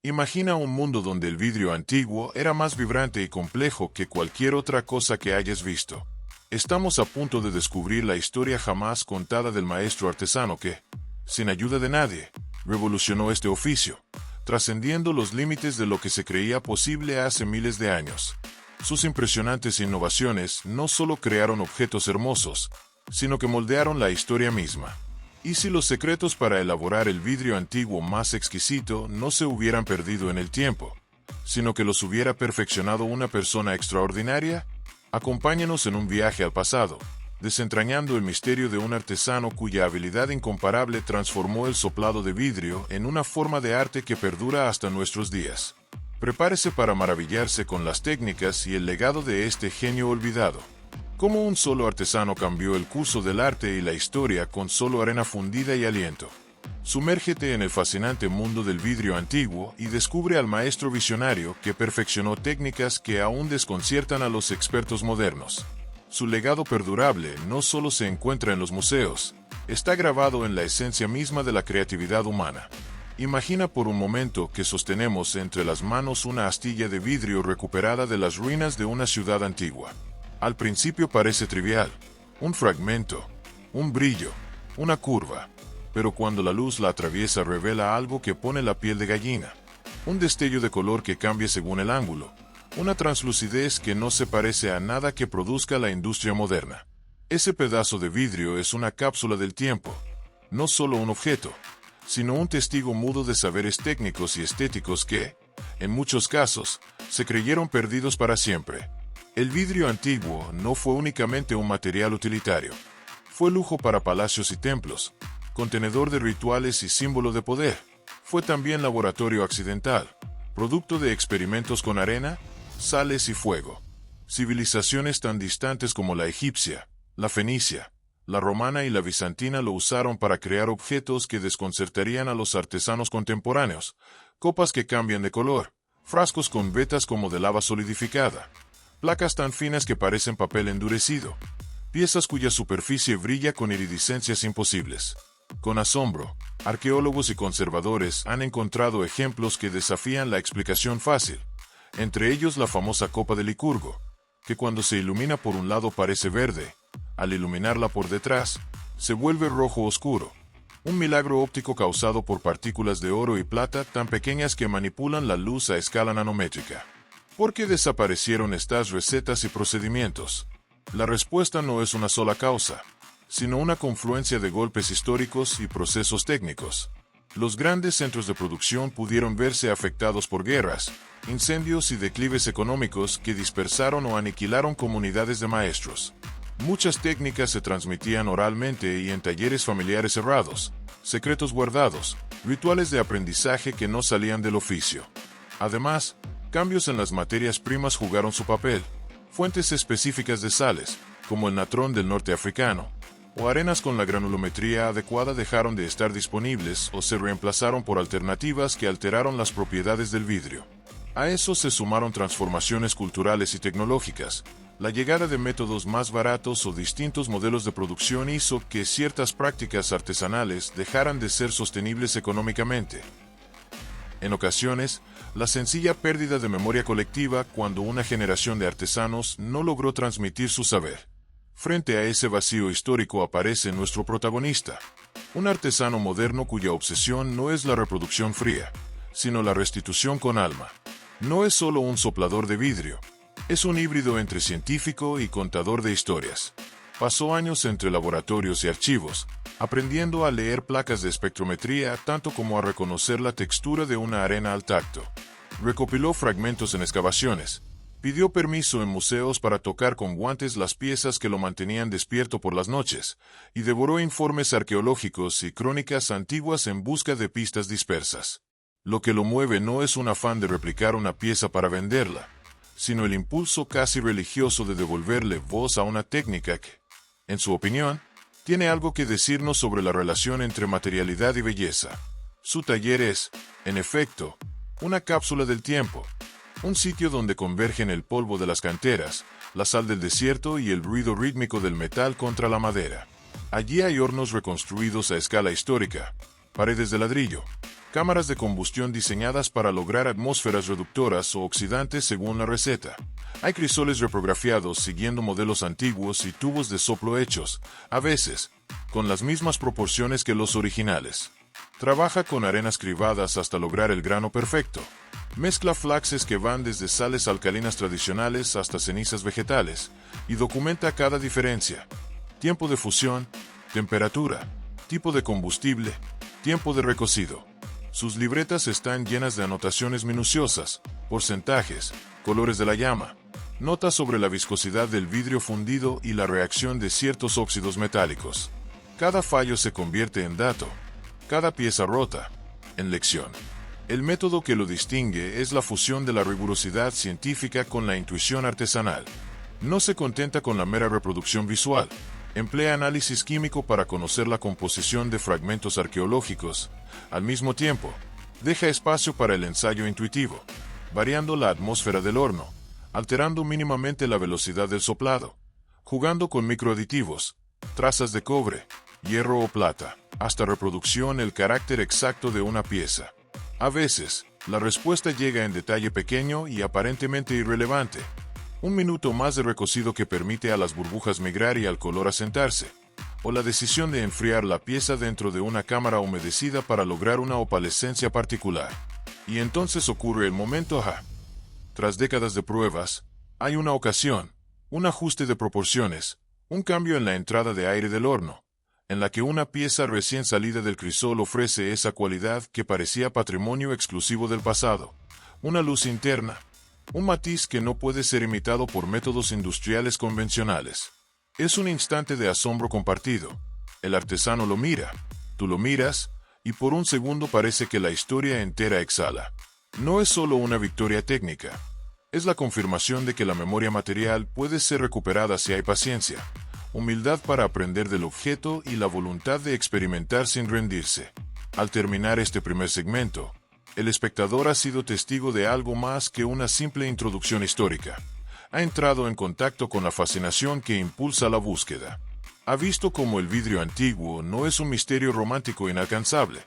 Imagina un mundo donde el vidrio antiguo era más vibrante y complejo que cualquier otra cosa que hayas visto. Estamos a punto de descubrir la historia jamás contada del maestro artesano que, sin ayuda de nadie, revolucionó este oficio, trascendiendo los límites de lo que se creía posible hace miles de años. Sus impresionantes innovaciones no solo crearon objetos hermosos, sino que moldearon la historia misma. ¿Y si los secretos para elaborar el vidrio antiguo más exquisito no se hubieran perdido en el tiempo, sino que los hubiera perfeccionado una persona extraordinaria? Acompáñanos en un viaje al pasado, desentrañando el misterio de un artesano cuya habilidad incomparable transformó el soplado de vidrio en una forma de arte que perdura hasta nuestros días. Prepárese para maravillarse con las técnicas y el legado de este genio olvidado. Cómo un solo artesano cambió el curso del arte y la historia con solo arena fundida y aliento. Sumérgete en el fascinante mundo del vidrio antiguo y descubre al maestro visionario que perfeccionó técnicas que aún desconciertan a los expertos modernos. Su legado perdurable no solo se encuentra en los museos, está grabado en la esencia misma de la creatividad humana. Imagina por un momento que sostenemos entre las manos una astilla de vidrio recuperada de las ruinas de una ciudad antigua. Al principio parece trivial, un fragmento, un brillo, una curva, pero cuando la luz la atraviesa revela algo que pone la piel de gallina, un destello de color que cambia según el ángulo, una translucidez que no se parece a nada que produzca la industria moderna. Ese pedazo de vidrio es una cápsula del tiempo, no solo un objeto, sino un testigo mudo de saberes técnicos y estéticos que, en muchos casos, se creyeron perdidos para siempre. El vidrio antiguo no fue únicamente un material utilitario. Fue lujo para palacios y templos, contenedor de rituales y símbolo de poder. Fue también laboratorio accidental, producto de experimentos con arena, sales y fuego. Civilizaciones tan distantes como la egipcia, la fenicia, la romana y la bizantina lo usaron para crear objetos que desconcertarían a los artesanos contemporáneos, copas que cambian de color, frascos con vetas como de lava solidificada, placas tan finas que parecen papel endurecido, piezas cuya superficie brilla con iridiscencias imposibles. Con asombro, arqueólogos y conservadores han encontrado ejemplos que desafían la explicación fácil, entre ellos la famosa copa de Licurgo, que cuando se ilumina por un lado parece verde, al iluminarla por detrás, se vuelve rojo oscuro. Un milagro óptico causado por partículas de oro y plata tan pequeñas que manipulan la luz a escala nanométrica. ¿Por qué desaparecieron estas recetas y procedimientos? La respuesta no es una sola causa, sino una confluencia de golpes históricos y procesos técnicos. Los grandes centros de producción pudieron verse afectados por guerras, incendios y declives económicos que dispersaron o aniquilaron comunidades de maestros. Muchas técnicas se transmitían oralmente y en talleres familiares cerrados, secretos guardados, rituales de aprendizaje que no salían del oficio. Además, cambios en las materias primas jugaron su papel. Fuentes específicas de sales, como el natrón del norte africano, o arenas con la granulometría adecuada dejaron de estar disponibles o se reemplazaron por alternativas que alteraron las propiedades del vidrio. A eso se sumaron transformaciones culturales y tecnológicas. La llegada de métodos más baratos o distintos modelos de producción hizo que ciertas prácticas artesanales dejaran de ser sostenibles económicamente. En ocasiones, la sencilla pérdida de memoria colectiva cuando una generación de artesanos no logró transmitir su saber. Frente a ese vacío histórico aparece nuestro protagonista, un artesano moderno cuya obsesión no es la reproducción fría, sino la restitución con alma. No es solo un soplador de vidrio, es un híbrido entre científico y contador de historias. Pasó años entre laboratorios y archivos, aprendiendo a leer placas de espectrometría tanto como a reconocer la textura de una arena al tacto. Recopiló fragmentos en excavaciones, pidió permiso en museos para tocar con guantes las piezas que lo mantenían despierto por las noches, y devoró informes arqueológicos y crónicas antiguas en busca de pistas dispersas. Lo que lo mueve no es un afán de replicar una pieza para venderla, sino el impulso casi religioso de devolverle voz a una técnica que, en su opinión, tiene algo que decirnos sobre la relación entre materialidad y belleza. Su taller es, en efecto, una cápsula del tiempo, un sitio donde convergen el polvo de las canteras, la sal del desierto y el ruido rítmico del metal contra la madera. Allí hay hornos reconstruidos a escala histórica, paredes de ladrillo, cámaras de combustión diseñadas para lograr atmósferas reductoras o oxidantes según la receta. Hay crisoles reprografiados siguiendo modelos antiguos y tubos de soplo hechos, a veces, con las mismas proporciones que los originales. Trabaja con arenas cribadas hasta lograr el grano perfecto. Mezcla flaxes que van desde sales alcalinas tradicionales hasta cenizas vegetales, y documenta cada diferencia. Tiempo de fusión, temperatura, tipo de combustible, tiempo de recocido. Sus libretas están llenas de anotaciones minuciosas, porcentajes, colores de la llama, notas sobre la viscosidad del vidrio fundido y la reacción de ciertos óxidos metálicos. Cada fallo se convierte en dato, cada pieza rota, en lección. El método que lo distingue es la fusión de la rigurosidad científica con la intuición artesanal. No se contenta con la mera reproducción visual. Emplea análisis químico para conocer la composición de fragmentos arqueológicos. Al mismo tiempo, deja espacio para el ensayo intuitivo, variando la atmósfera del horno, alterando mínimamente la velocidad del soplado, jugando con microaditivos, trazas de cobre, hierro o plata, hasta reproducción el carácter exacto de una pieza. A veces, la respuesta llega en detalle pequeño y aparentemente irrelevante. Un minuto más de recocido que permite a las burbujas migrar y al color asentarse, o la decisión de enfriar la pieza dentro de una cámara humedecida para lograr una opalescencia particular. Y entonces ocurre el momento ajá. Tras décadas de pruebas, hay una ocasión, un ajuste de proporciones, un cambio en la entrada de aire del horno, en la que una pieza recién salida del crisol ofrece esa cualidad que parecía patrimonio exclusivo del pasado, una luz interna, un matiz que no puede ser imitado por métodos industriales convencionales. Es un instante de asombro compartido. El artesano lo mira, tú lo miras, y por un segundo parece que la historia entera exhala. No es solo una victoria técnica, es la confirmación de que la memoria material puede ser recuperada si hay paciencia, humildad para aprender del objeto y la voluntad de experimentar sin rendirse. Al terminar este primer segmento, el espectador ha sido testigo de algo más que una simple introducción histórica. Ha entrado en contacto con la fascinación que impulsa la búsqueda. Ha visto cómo el vidrio antiguo no es un misterio romántico inalcanzable,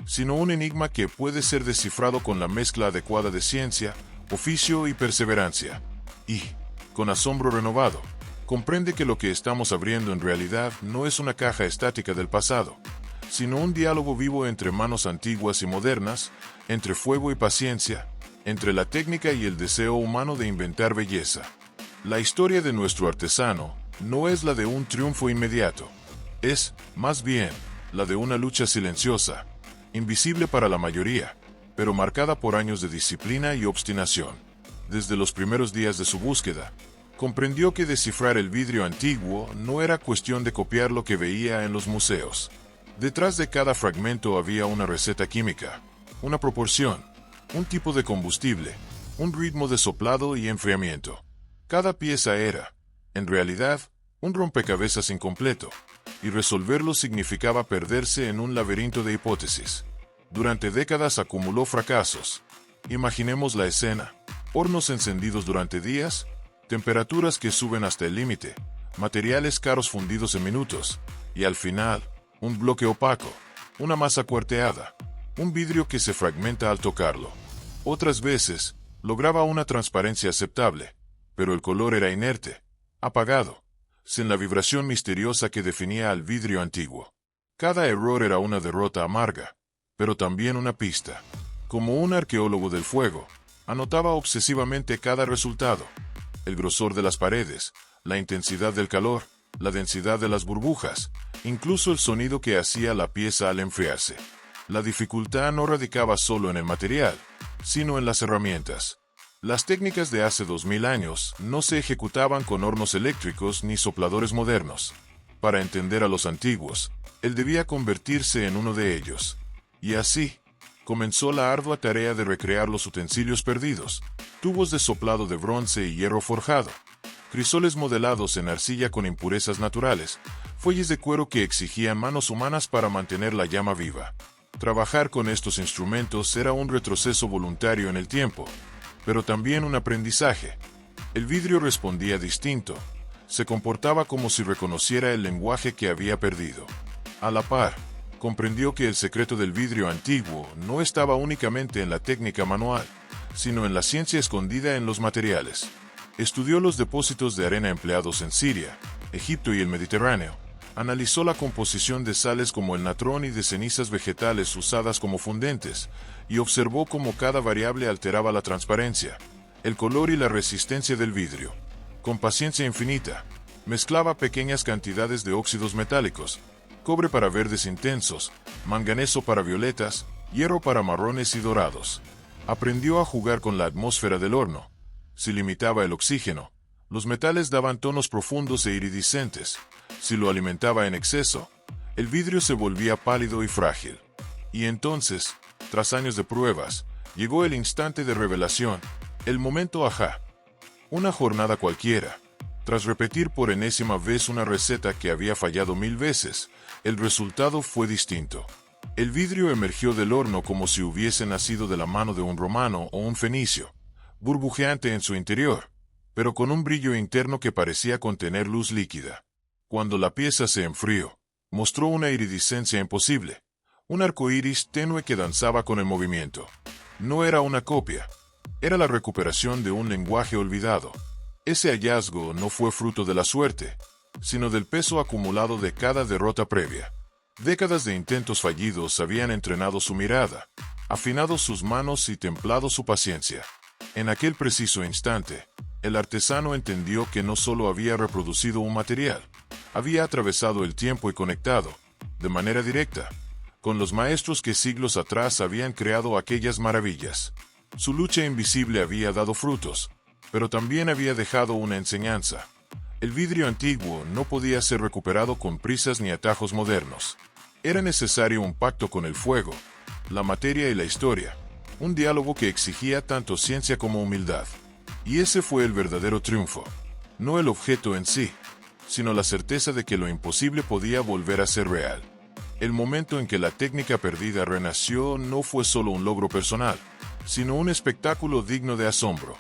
sino un enigma que puede ser descifrado con la mezcla adecuada de ciencia, oficio y perseverancia. Y, con asombro renovado, comprende que lo que estamos abriendo en realidad no es una caja estática del pasado, sino un diálogo vivo entre manos antiguas y modernas, entre fuego y paciencia, entre la técnica y el deseo humano de inventar belleza. La historia de nuestro artesano no es la de un triunfo inmediato, es, más bien, la de una lucha silenciosa, invisible para la mayoría, pero marcada por años de disciplina y obstinación. Desde los primeros días de su búsqueda, comprendió que descifrar el vidrio antiguo no era cuestión de copiar lo que veía en los museos. Detrás de cada fragmento había una receta química, una proporción, un tipo de combustible, un ritmo de soplado y enfriamiento. Cada pieza era, en realidad, un rompecabezas incompleto, y resolverlo significaba perderse en un laberinto de hipótesis. Durante décadas acumuló fracasos. Imaginemos la escena: hornos encendidos durante días, temperaturas que suben hasta el límite, materiales caros fundidos en minutos, y al final, un bloque opaco, una masa cuarteada, un vidrio que se fragmenta al tocarlo. Otras veces, lograba una transparencia aceptable, pero el color era inerte, apagado, sin la vibración misteriosa que definía al vidrio antiguo. Cada error era una derrota amarga, pero también una pista. Como un arqueólogo del fuego, anotaba obsesivamente cada resultado: el grosor de las paredes, la intensidad del calor, la densidad de las burbujas, incluso el sonido que hacía la pieza al enfriarse. La dificultad no radicaba solo en el material, sino en las herramientas. Las técnicas de hace 2000 años no se ejecutaban con hornos eléctricos ni sopladores modernos. Para entender a los antiguos, él debía convertirse en uno de ellos. Y así, comenzó la ardua tarea de recrear los utensilios perdidos: tubos de soplado de bronce y hierro forjado, crisoles modelados en arcilla con impurezas naturales, fuelles de cuero que exigían manos humanas para mantener la llama viva. Trabajar con estos instrumentos era un retroceso voluntario en el tiempo, pero también un aprendizaje. El vidrio respondía distinto, se comportaba como si reconociera el lenguaje que había perdido. A la par, comprendió que el secreto del vidrio antiguo no estaba únicamente en la técnica manual, sino en la ciencia escondida en los materiales. Estudió los depósitos de arena empleados en Siria, Egipto y el Mediterráneo. Analizó la composición de sales como el natrón y de cenizas vegetales usadas como fundentes, y observó cómo cada variable alteraba la transparencia, el color y la resistencia del vidrio. Con paciencia infinita, mezclaba pequeñas cantidades de óxidos metálicos, cobre para verdes intensos, manganeso para violetas, hierro para marrones y dorados. Aprendió a jugar con la atmósfera del horno. Si limitaba el oxígeno, los metales daban tonos profundos e iridiscentes. Si lo alimentaba en exceso, el vidrio se volvía pálido y frágil. Y entonces, tras años de pruebas, llegó el instante de revelación, el momento ajá. Una jornada cualquiera. Tras repetir por enésima vez una receta que había fallado 1000 veces, el resultado fue distinto. El vidrio emergió del horno como si hubiese nacido de la mano de un romano o un fenicio, burbujeante en su interior, pero con un brillo interno que parecía contener luz líquida. Cuando la pieza se enfrió, mostró una iridiscencia imposible, un arco iris tenue que danzaba con el movimiento. No era una copia, era la recuperación de un lenguaje olvidado. Ese hallazgo no fue fruto de la suerte, sino del peso acumulado de cada derrota previa. Décadas de intentos fallidos habían entrenado su mirada, afinado sus manos y templado su paciencia. En aquel preciso instante, el artesano entendió que no solo había reproducido un material, había atravesado el tiempo y conectado, de manera directa, con los maestros que siglos atrás habían creado aquellas maravillas. Su lucha invisible había dado frutos, pero también había dejado una enseñanza. El vidrio antiguo no podía ser recuperado con prisas ni atajos modernos. Era necesario un pacto con el fuego, la materia y la historia, un diálogo que exigía tanto ciencia como humildad. Y ese fue el verdadero triunfo. No el objeto en sí, sino la certeza de que lo imposible podía volver a ser real. El momento en que la técnica perdida renació no fue solo un logro personal, sino un espectáculo digno de asombro.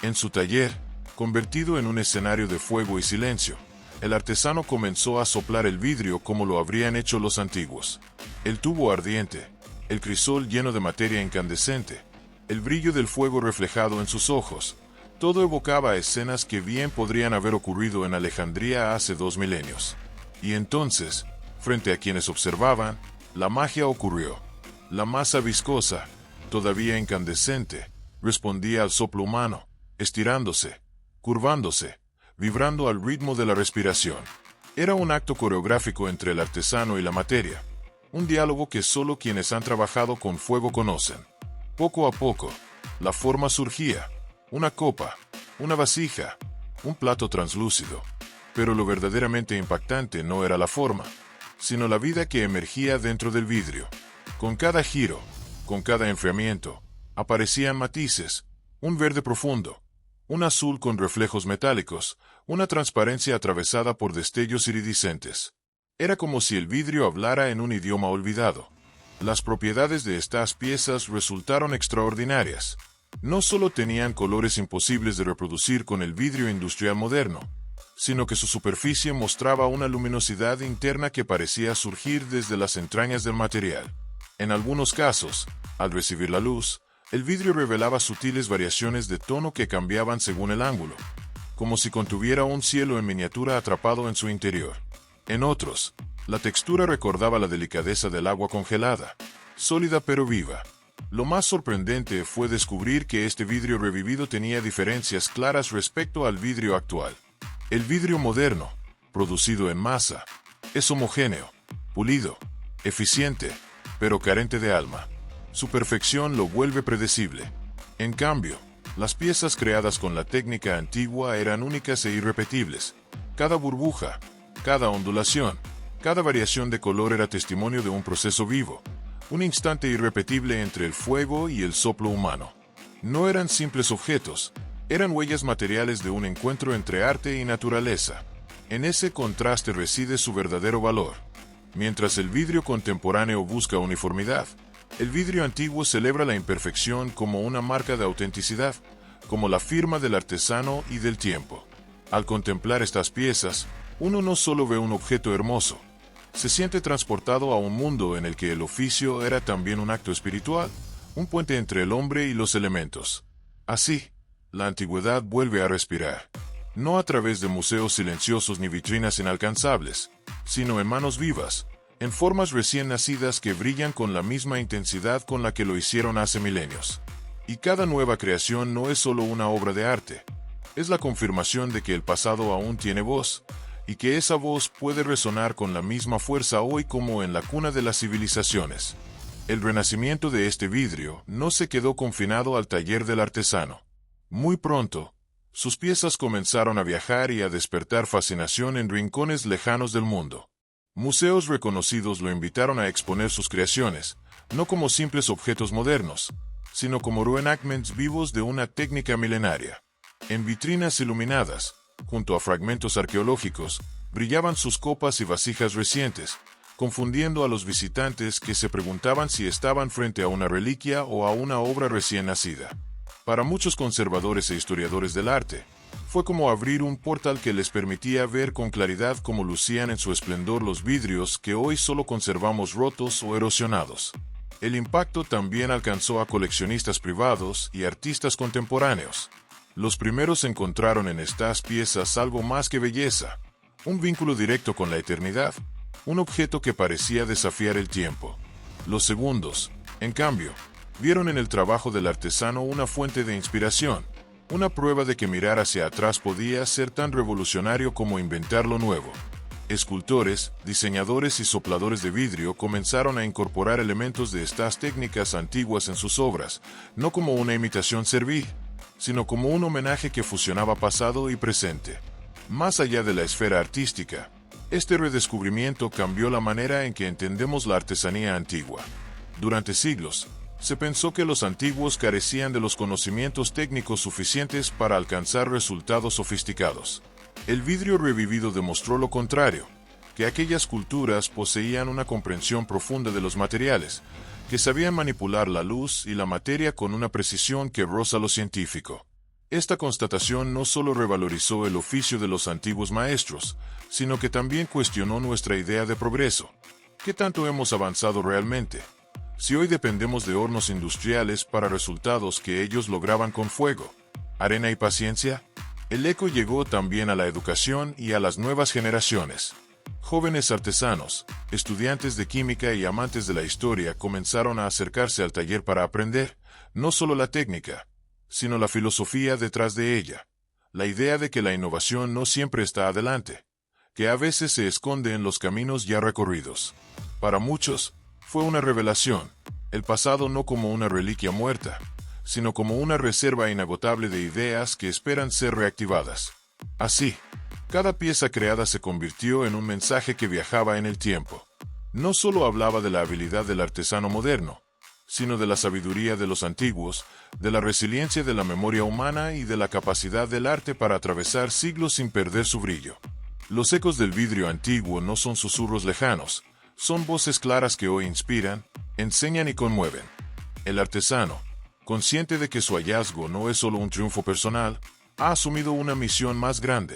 En su taller, convertido en un escenario de fuego y silencio, el artesano comenzó a soplar el vidrio como lo habrían hecho los antiguos. El tubo ardiente, el crisol lleno de materia incandescente, el brillo del fuego reflejado en sus ojos, todo evocaba escenas que bien podrían haber ocurrido en Alejandría hace 2 milenios. Y entonces, frente a quienes observaban, la magia ocurrió. La masa viscosa, todavía incandescente, respondía al soplo humano, estirándose, curvándose, vibrando al ritmo de la respiración. Era un acto coreográfico entre el artesano y la materia, un diálogo que solo quienes han trabajado con fuego conocen. Poco a poco, la forma surgía, una copa, una vasija, un plato translúcido. Pero lo verdaderamente impactante no era la forma, sino la vida que emergía dentro del vidrio. Con cada giro, con cada enfriamiento, aparecían matices, un verde profundo, un azul con reflejos metálicos, una transparencia atravesada por destellos iridiscentes. Era como si el vidrio hablara en un idioma olvidado. Las propiedades de estas piezas resultaron extraordinarias. No solo tenían colores imposibles de reproducir con el vidrio industrial moderno, sino que su superficie mostraba una luminosidad interna que parecía surgir desde las entrañas del material. En algunos casos, al recibir la luz, el vidrio revelaba sutiles variaciones de tono que cambiaban según el ángulo, como si contuviera un cielo en miniatura atrapado en su interior. En otros, la textura recordaba la delicadeza del agua congelada, sólida pero viva. Lo más sorprendente fue descubrir que este vidrio revivido tenía diferencias claras respecto al vidrio actual. El vidrio moderno, producido en masa, es homogéneo, pulido, eficiente, pero carente de alma. Su perfección lo vuelve predecible. En cambio, las piezas creadas con la técnica antigua eran únicas e irrepetibles. Cada burbuja, cada ondulación, cada variación de color era testimonio de un proceso vivo, un instante irrepetible entre el fuego y el soplo humano. No eran simples objetos, eran huellas materiales de un encuentro entre arte y naturaleza. En ese contraste reside su verdadero valor. Mientras el vidrio contemporáneo busca uniformidad, el vidrio antiguo celebra la imperfección como una marca de autenticidad, como la firma del artesano y del tiempo. Al contemplar estas piezas, uno no solo ve un objeto hermoso, Se siente transportado a un mundo en el que el oficio era también un acto espiritual, un puente entre el hombre y los elementos. Así, la antigüedad vuelve a respirar. No a través de museos silenciosos ni vitrinas inalcanzables, sino en manos vivas, en formas recién nacidas que brillan con la misma intensidad con la que lo hicieron hace milenios. Y cada nueva creación no es solo una obra de arte, es la confirmación de que el pasado aún tiene voz, y que esa voz puede resonar con la misma fuerza hoy como en la cuna de las civilizaciones. El renacimiento de este vidrio no se quedó confinado al taller del artesano. Muy pronto, sus piezas comenzaron a viajar y a despertar fascinación en rincones lejanos del mundo. Museos reconocidos lo invitaron a exponer sus creaciones, no como simples objetos modernos, sino como reenactments vivos de una técnica milenaria. En vitrinas iluminadas, junto a fragmentos arqueológicos, brillaban sus copas y vasijas recientes, confundiendo a los visitantes que se preguntaban si estaban frente a una reliquia o a una obra recién nacida. Para muchos conservadores e historiadores del arte, fue como abrir un portal que les permitía ver con claridad cómo lucían en su esplendor los vidrios que hoy solo conservamos rotos o erosionados. El impacto también alcanzó a coleccionistas privados y artistas contemporáneos. Los primeros encontraron en estas piezas algo más que belleza, un vínculo directo con la eternidad, un objeto que parecía desafiar el tiempo. Los segundos, en cambio, vieron en el trabajo del artesano una fuente de inspiración, una prueba de que mirar hacia atrás podía ser tan revolucionario como inventar lo nuevo. Escultores, diseñadores y sopladores de vidrio comenzaron a incorporar elementos de estas técnicas antiguas en sus obras, no como una imitación servil, sino como un homenaje que fusionaba pasado y presente. Más allá de la esfera artística, este redescubrimiento cambió la manera en que entendemos la artesanía antigua. Durante siglos, se pensó que los antiguos carecían de los conocimientos técnicos suficientes para alcanzar resultados sofisticados. El vidrio revivido demostró lo contrario, que aquellas culturas poseían una comprensión profunda de los materiales, que sabían manipular la luz y la materia con una precisión que roza lo científico. Esta constatación no solo revalorizó el oficio de los antiguos maestros, sino que también cuestionó nuestra idea de progreso. ¿Qué tanto hemos avanzado realmente? Si hoy dependemos de hornos industriales para resultados que ellos lograban con fuego, arena y paciencia, el eco llegó también a la educación y a las nuevas generaciones. Jóvenes artesanos, estudiantes de química y amantes de la historia comenzaron a acercarse al taller para aprender, no solo la técnica, sino la filosofía detrás de ella, la idea de que la innovación no siempre está adelante, que a veces se esconde en los caminos ya recorridos. Para muchos, fue una revelación, el pasado no como una reliquia muerta, sino como una reserva inagotable de ideas que esperan ser reactivadas. Así, cada pieza creada se convirtió en un mensaje que viajaba en el tiempo. No solo hablaba de la habilidad del artesano moderno, sino de la sabiduría de los antiguos, de la resiliencia de la memoria humana y de la capacidad del arte para atravesar siglos sin perder su brillo. Los ecos del vidrio antiguo no son susurros lejanos, son voces claras que hoy inspiran, enseñan y conmueven. El artesano, consciente de que su hallazgo no es solo un triunfo personal, ha asumido una misión más grande: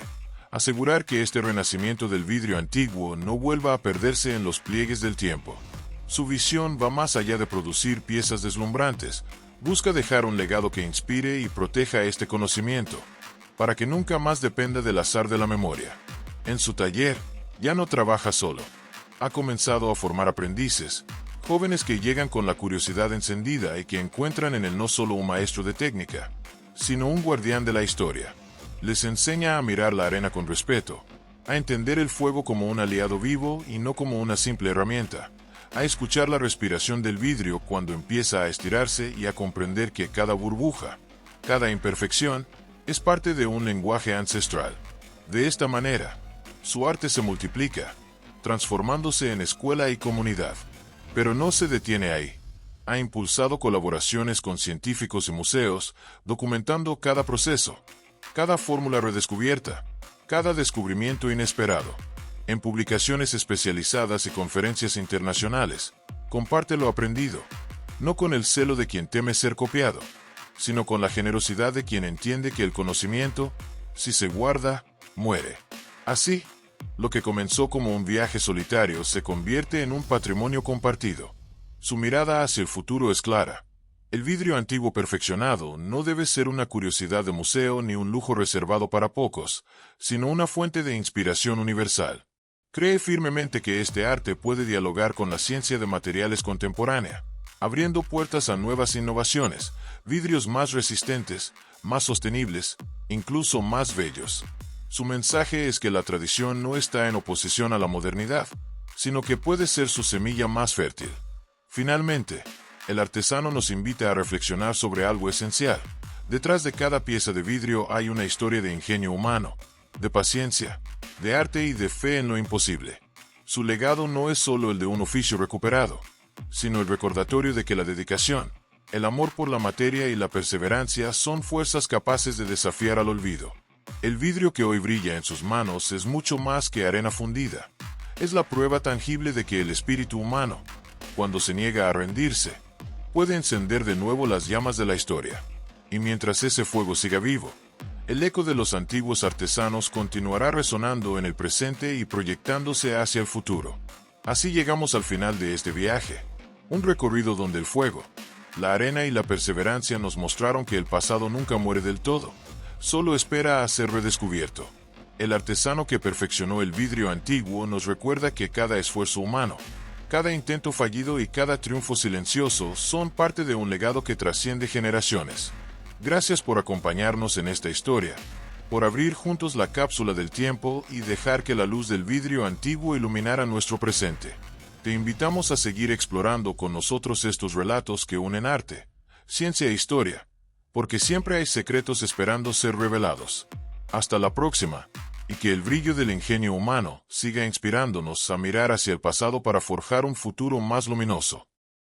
asegurar que este renacimiento del vidrio antiguo no vuelva a perderse en los pliegues del tiempo. Su visión va más allá de producir piezas deslumbrantes, busca dejar un legado que inspire y proteja este conocimiento, para que nunca más dependa del azar de la memoria. En su taller, ya no trabaja solo. Ha comenzado a formar aprendices, jóvenes que llegan con la curiosidad encendida y que encuentran en él no solo un maestro de técnica, sino un guardián de la historia. Les enseña a mirar la arena con respeto, a entender el fuego como un aliado vivo y no como una simple herramienta, a escuchar la respiración del vidrio cuando empieza a estirarse y a comprender que cada burbuja, cada imperfección, es parte de un lenguaje ancestral. De esta manera, su arte se multiplica, transformándose en escuela y comunidad. Pero no se detiene ahí. Ha impulsado colaboraciones con científicos y museos, documentando cada proceso, cada fórmula redescubierta, cada descubrimiento inesperado. En publicaciones especializadas y conferencias internacionales, comparte lo aprendido, no con el celo de quien teme ser copiado, sino con la generosidad de quien entiende que el conocimiento, si se guarda, muere. Así, Lo que comenzó como un viaje solitario se convierte en un patrimonio compartido. Su mirada hacia el futuro es clara. El vidrio antiguo perfeccionado no debe ser una curiosidad de museo ni un lujo reservado para pocos, sino una fuente de inspiración universal. Cree firmemente que este arte puede dialogar con la ciencia de materiales contemporánea, abriendo puertas a nuevas innovaciones, vidrios más resistentes, más sostenibles, incluso más bellos. Su mensaje es que la tradición no está en oposición a la modernidad, sino que puede ser su semilla más fértil. Finalmente, el artesano nos invita a reflexionar sobre algo esencial. Detrás de cada pieza de vidrio hay una historia de ingenio humano, de paciencia, de arte y de fe en lo imposible. Su legado no es solo el de un oficio recuperado, sino el recordatorio de que la dedicación, el amor por la materia y la perseverancia son fuerzas capaces de desafiar al olvido. El vidrio que hoy brilla en sus manos es mucho más que arena fundida. Es la prueba tangible de que el espíritu humano, cuando se niega a rendirse, puede encender de nuevo las llamas de la historia. Y mientras ese fuego siga vivo, el eco de los antiguos artesanos continuará resonando en el presente y proyectándose hacia el futuro. Así llegamos al final de este viaje, un recorrido donde el fuego, la arena y la perseverancia nos mostraron que el pasado nunca muere del todo, solo espera a ser redescubierto. El artesano que perfeccionó el vidrio antiguo nos recuerda que cada esfuerzo humano, cada intento fallido y cada triunfo silencioso son parte de un legado que trasciende generaciones. Gracias por acompañarnos en esta historia, por abrir juntos la cápsula del tiempo y dejar que la luz del vidrio antiguo iluminara nuestro presente. Te invitamos a seguir explorando con nosotros estos relatos que unen arte, ciencia e historia, porque siempre hay secretos esperando ser revelados. Hasta la próxima, y que el brillo del ingenio humano siga inspirándonos a mirar hacia el pasado para forjar un futuro más luminoso.